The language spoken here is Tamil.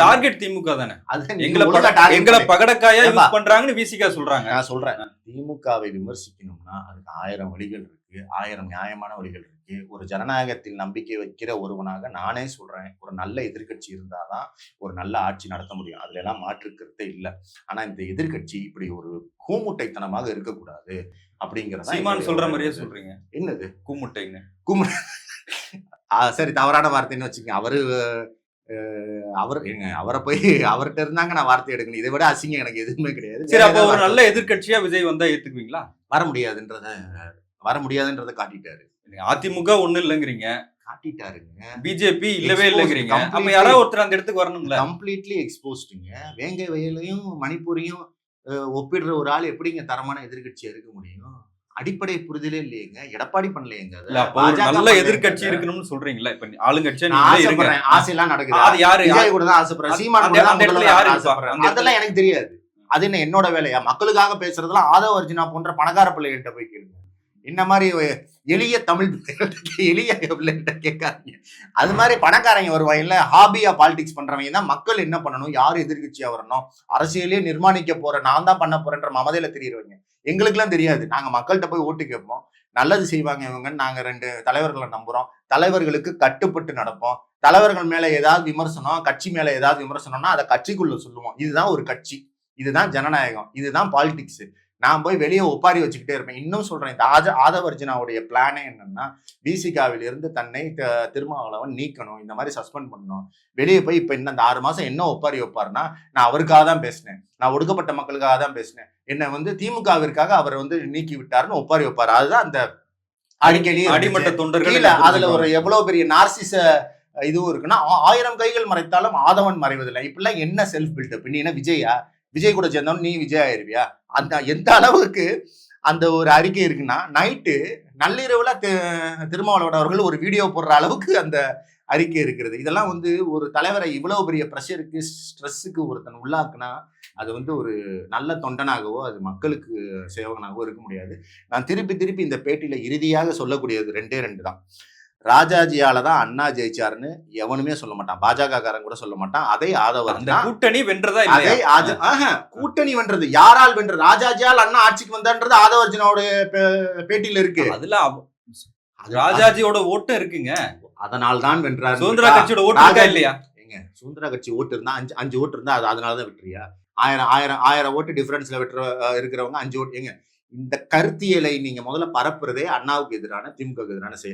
டார்கெட் திமுக தானே. அது எங்களை பகடக்காயா யூஸ் பண்றாங்கன்னு விசிகா சொல்றாங்க. நான் சொல்றேன், திமுகவை விமர்சிக்கணும்னா அதுக்கு 1000 வழிகள் இருக்கு, 1000 நியாயமான வழிகள் இருக்கு. ஒரு ஜனநாயகத்தில் நம்பிக்கை வைக்கிற ஒருவனாக நானே சொல்றேன், ஒரு நல்ல எதிர்கட்சி இருந்தாதான் ஒரு நல்ல ஆட்சி நடத்த முடியும். அதுல எல்லாம் மாற்றுக்கிறதே இல்லை. ஆனா இந்த எதிர்கட்சி இப்படி ஒரு கூமுட்டைத்தனமாக இருக்கக்கூடாது அப்படிங்கிறத சீமான் சொல்ற மாதிரியே சொல்றீங்க. என்னது கூமுட்டைன்னு? சரி, தவறான வார்த்தைன்னு வச்சுக்கோங்க. அவரை போய் அவர்கிட்ட இருந்தாங்க நான் வார்த்தை எடுக்கணும். இதை விட அசிங்கம் எனக்கு எதுவுமே கிடையாது. சரி, அப்ப ஒரு நல்ல எதிர்கட்சியா விஜய் வந்தா ஏத்துக்குவீங்களா? வர முடியாதுன்றத காட்டிட்டாரு. அதிமுக ஒண்ணு இல்லைங்கிறீங்க, காட்டிட்டாருங்க. பிஜேபி இல்லவே இல்லைங்கிறீங்க. அப்ப யாராவது ஒருத்தர் அந்த இடத்துக்கு வரணும்ல. கம்ப்ளீட்லி எக்ஸ்போஸ்டுங்க. வேங்கை வயலையும் மணிப்பூரையும் ஒப்பிடுற ஒரு ஆள் எப்படிங்க தரமான எதிர்கட்சியா இருக்க முடியும்? அடிப்படை புரிதலே இல்லையங்க. எடப்பாடி பண்ணலையங்க. நல்ல எதிர்கட்சி இருக்கணும்னு சொல்றீங்களா? இப்ப ஆளுங்கட்சியா ஆசையெல்லாம் நடக்குது. அது யாரு? விஜய் கூட தான் ஆசைப்படுறேன், சீமான் கூட தான் ஆசைப்படுறேன். அதெல்லாம் எனக்கு தெரியாது. அது என்ன என்னோட வேலையா? மக்களுக்காக பேசுறதுலாம் ஆதவ அர்ஜுனா போன்ற பணக்கார பிள்ளைகிட்ட போய் கேளுங்க. இந்த மாதிரி எளிய தமிழ் எளிய பிள்ளைகிட்ட கேட்காதீங்க. அது மாதிரி பணக்காரங்க வருவாங்கல்ல, ஹாபியா பாலிடிக்ஸ் பண்றவங்க தான் மக்கள் என்ன பண்ணணும், யார் எதிர்கட்சியா வரணும், அரசியலே நிர்மாணிக்க போறேன், நான் தான் பண்ண போறேன்ற மமதையில தெரியுறவங்க. எங்களுக்குலாம் தெரியாது. நாங்க மக்கள்கிட்ட போய் ஓட்டு கேட்போம். நல்லது செய்வாங்க இவங்கன்னு நாங்க 2 தலைவர்களை நம்புறோம். தலைவர்களுக்கு கட்டுப்பட்டு நடப்போம். தலைவர்கள் மேல ஏதாவது விமர்சனம், கட்சி மேல ஏதாவது விமர்சனம்னா அதை கட்சிக்குள்ள சொல்லுவோம். இதுதான் ஒரு கட்சி, இதுதான் ஜனநாயகம், இதுதான் பாலிடிக்ஸ். நான் போய் வெளியே ஒப்பாரி வச்சுக்கிட்டே இருப்பேன். இன்னும் சொல்றேன், இந்த ஆதவ அர்ஜுனாவுடைய பிளானே என்னன்னா, விசிகாவில் இருந்து தன்னை திருமாவளவன் நீக்கணும், இந்த மாதிரி சஸ்பெண்ட் பண்ணணும். வெளியே போய் இப்ப இந்த 6 மாசம் என்ன ஒப்பாரி வைப்பாருன்னா, நான் அவருக்காக தான் பேசினேன், நான் ஒடுக்கப்பட்ட மக்களுக்காக தான் பேசினேன், என்னை திமுகவிற்காக அவர் நீக்கி விட்டாருன்னு ஒப்பாரி வைப்பாரு. அதுதான் அந்த அடிக்கடி அடிமட்ட தொண்டர்கள். அதுல ஒரு எவ்வளவு பெரிய நார்சிச இதுவும் இருக்குன்னா, 1000 கைகள் மறைத்தாலும் ஆதவன் மறைவதில்லை. இப்படிலாம் என்ன செல்ஃப் பில்டப்? நீ என்ன விஜயா? விஜய் கூட சேர்ந்தவன் நீ விஜய் ஆயிருவியா? அந்த எந்த அளவுக்கு அந்த ஒரு அறிக்கை இருக்குன்னா, நைட்டு நள்ளிரவுல திருமாவளவன் அவர்கள் ஒரு வீடியோ போடுற அளவுக்கு அந்த அறிக்கை இருக்கிறது. இதெல்லாம் ஒரு தலைவரை இவ்வளவு பெரிய ப்ரெஷருக்கு, ஸ்ட்ரெஸ்ஸுக்கு ஒருத்தன் உள்ளாக்குனா அது ஒரு நல்ல தொண்டனாகவோ, அது மக்களுக்கு சேவகனாகவோ இருக்க முடியாது. நான் திருப்பி இந்த பேட்டியில இறுதியாக சொல்லக்கூடியது 2 தான். ராஜாஜியால தான் அண்ணா ஜெயிச்சாருன்னு எவனுமே சொல்ல மாட்டான், பாஜக காரன் கூட சொல்ல மாட்டான். அதே ஆதவர் கூட்டணி வென்றதா? கூட்டணி வென்றது யாரால் வென்றது? ராஜாஜியால் அண்ணா ஆட்சிக்கு வந்தான்றது ஆதவர்ஜனோட பேட்டியில இருக்கு. அதுல ராஜாஜியோட ஓட்டு இருக்குங்க. அதனால் தான் வென்றார். சுதந்திர கட்சியோட ஓட்டு இருக்கா இல்லையா? ஏங்க, சுதந்திர கட்சி ஓட்டு இருந்தா 5 ஓட்டு இருந்தா அதனாலதான் வெற்றியா? 1000 ஓட்டு டிஃபரன்ஸ்ல இருக்கிறவங்க 5 ஓட்டு. ஏங்க, இந்த கருத்தியலை நீங்க முதல்ல பரப்புறதே அண்ணாவுக்கு எதிரான, திமுகவுக்கு எதிரான செயல்.